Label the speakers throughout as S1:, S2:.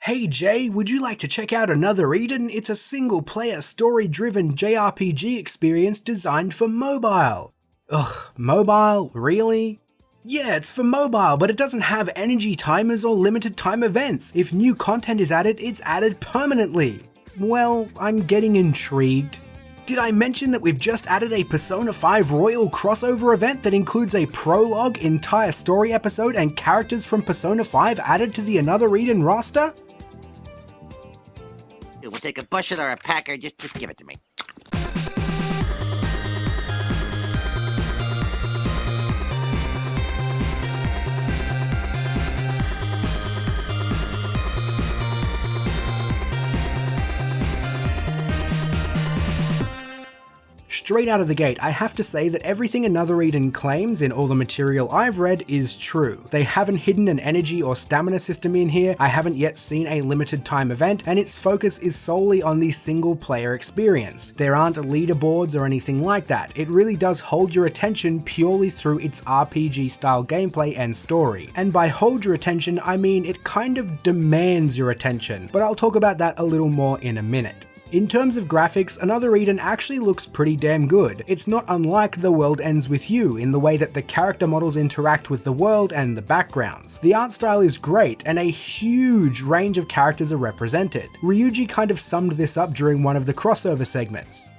S1: Hey Jay, would you like to check out Another Eden? It's a single-player, story-driven JRPG experience designed for mobile. Ugh, mobile? Really? Yeah, it's for mobile, but it doesn't have energy timers or limited time events. If new content is added, it's added permanently. Well, I'm getting intrigued. Did I mention that we've just added a Persona 5 Royal crossover event that includes a prologue, entire story episode, and characters from Persona 5 added to the Another Eden roster?
S2: We'll take a bushel or a packer, just give it to me.
S1: Straight out of the gate, I have to say that everything Another Eden claims in all the material I've read is true. They haven't hidden an energy or stamina system in here, I haven't yet seen a limited time event, and its focus is solely on the single player experience. There aren't leaderboards or anything like that. It really does hold your attention purely through its RPG style gameplay and story. And by hold your attention, I mean it kind of demands your attention, but I'll talk about that a little more in a minute. In terms of graphics, Another Eden actually looks pretty damn good. It's not unlike The World Ends With You in the way that the character models interact with the world and the backgrounds. The art style is great, and a huge range of characters are represented. Ryuji kind of summed this up during one of the crossover segments.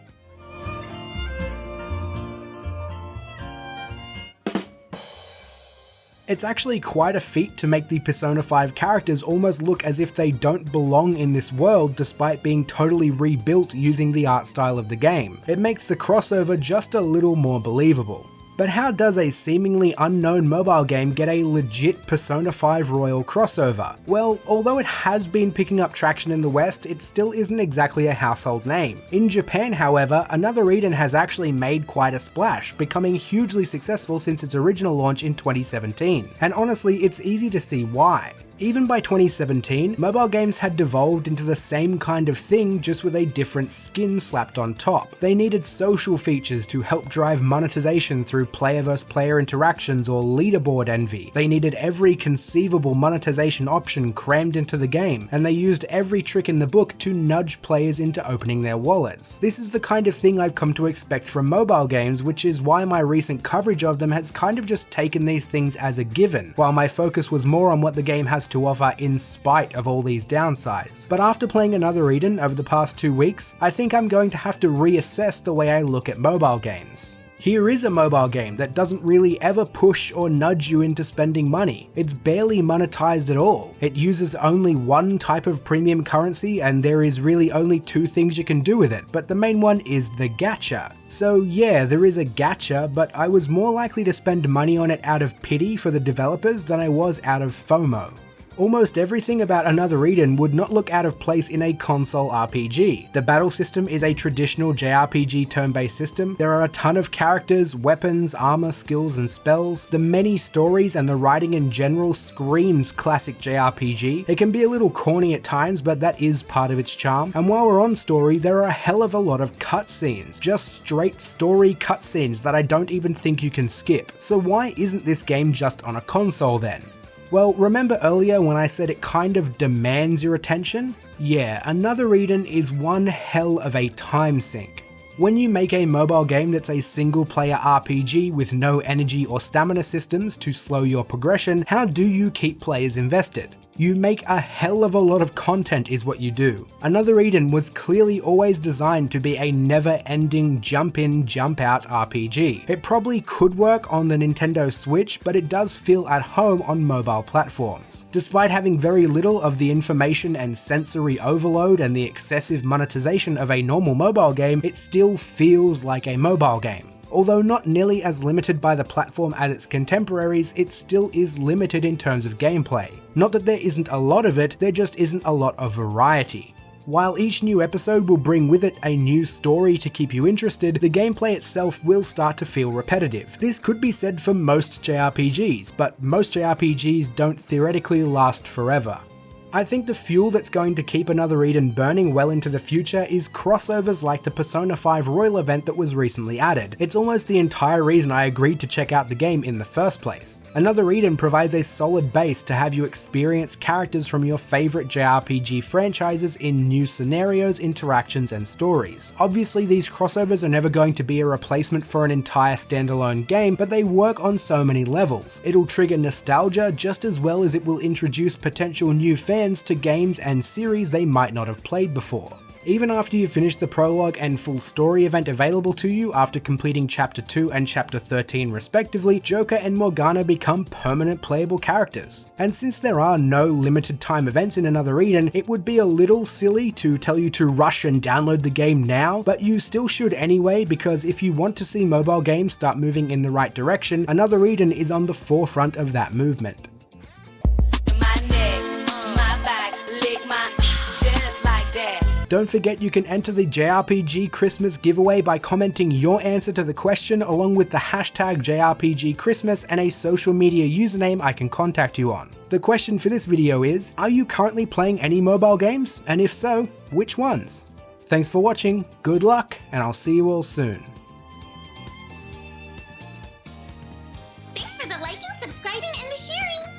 S1: It's actually quite a feat to make the Persona 5 characters almost look as if they don't belong in this world despite being totally rebuilt using the art style of the game. It makes the crossover just a little more believable. But how does a seemingly unknown mobile game get a legit Persona 5 Royal crossover? Well, although it has been picking up traction in the West, it still isn't exactly a household name. In Japan, however, Another Eden has actually made quite a splash, becoming hugely successful since its original launch in 2017. And honestly, it's easy to see why. Even by 2017, mobile games had devolved into the same kind of thing, just with a different skin slapped on top. They needed social features to help drive monetization through player versus player interactions or leaderboard envy. They needed every conceivable monetization option crammed into the game, and they used every trick in the book to nudge players into opening their wallets. This is the kind of thing I've come to expect from mobile games, which is why my recent coverage of them has kind of just taken these things as a given, while my focus was more on what the game has to offer in spite of all these downsides. But after playing Another Eden over the past 2 weeks, I think I'm going to have to reassess the way I look at mobile games. Here is a mobile game that doesn't really ever push or nudge you into spending money. It's barely monetized at all. It uses only one type of premium currency, and there is really only 2 things you can do with it, but the main one is the gacha. So yeah, there is a gacha, but I was more likely to spend money on it out of pity for the developers than I was out of FOMO. Almost everything about Another Eden would not look out of place in a console RPG. The battle system is a traditional JRPG turn-based system. There are a ton of characters, weapons, armor, skills, and spells. The many stories and the writing in general screams classic JRPG. It can be a little corny at times, but that is part of its charm. And while we're on story, there are a hell of a lot of cutscenes. Just straight story cutscenes that I don't even think you can skip. So why isn't this game just on a console then? Well, remember earlier when I said it kind of demands your attention? Yeah, Another Eden is one hell of a time sink. When you make a mobile game that's a single player RPG with no energy or stamina systems to slow your progression, how do you keep players invested? You make a hell of a lot of content is what you do. Another Eden was clearly always designed to be a never-ending jump-in, jump-out RPG. It probably could work on the Nintendo Switch, but it does feel at home on mobile platforms. Despite having very little of the information and sensory overload and the excessive monetization of a normal mobile game, it still feels like a mobile game. Although not nearly as limited by the platform as its contemporaries, it still is limited in terms of gameplay. Not that there isn't a lot of it, there just isn't a lot of variety. While each new episode will bring with it a new story to keep you interested, the gameplay itself will start to feel repetitive. This could be said for most JRPGs, but most JRPGs don't theoretically last forever. I think the fuel that's going to keep Another Eden burning well into the future is crossovers like the Persona 5 Royal event that was recently added. It's almost the entire reason I agreed to check out the game in the first place. Another Eden provides a solid base to have you experience characters from your favourite JRPG franchises in new scenarios, interactions and stories. Obviously these crossovers are never going to be a replacement for an entire standalone game, but they work on so many levels. It'll trigger nostalgia just as well as it will introduce potential new fans to games and series they might not have played before. Even after you finish the prologue and full story event available to you after completing Chapter 2 and Chapter 13 respectively, Joker and Morgana become permanent playable characters. And since there are no limited time events in Another Eden, it would be a little silly to tell you to rush and download the game now, but you still should anyway, because if you want to see mobile games start moving in the right direction, Another Eden is on the forefront of that movement. Don't forget you can enter the JRPG Christmas giveaway by commenting your answer to the question along with the hashtag JRPG Christmas and a social media username I can contact you on. The question for this video is, are you currently playing any mobile games? And if so, which ones? Thanks for watching, good luck, and I'll see you all soon.
S3: Thanks for the liking, subscribing, and the sharing!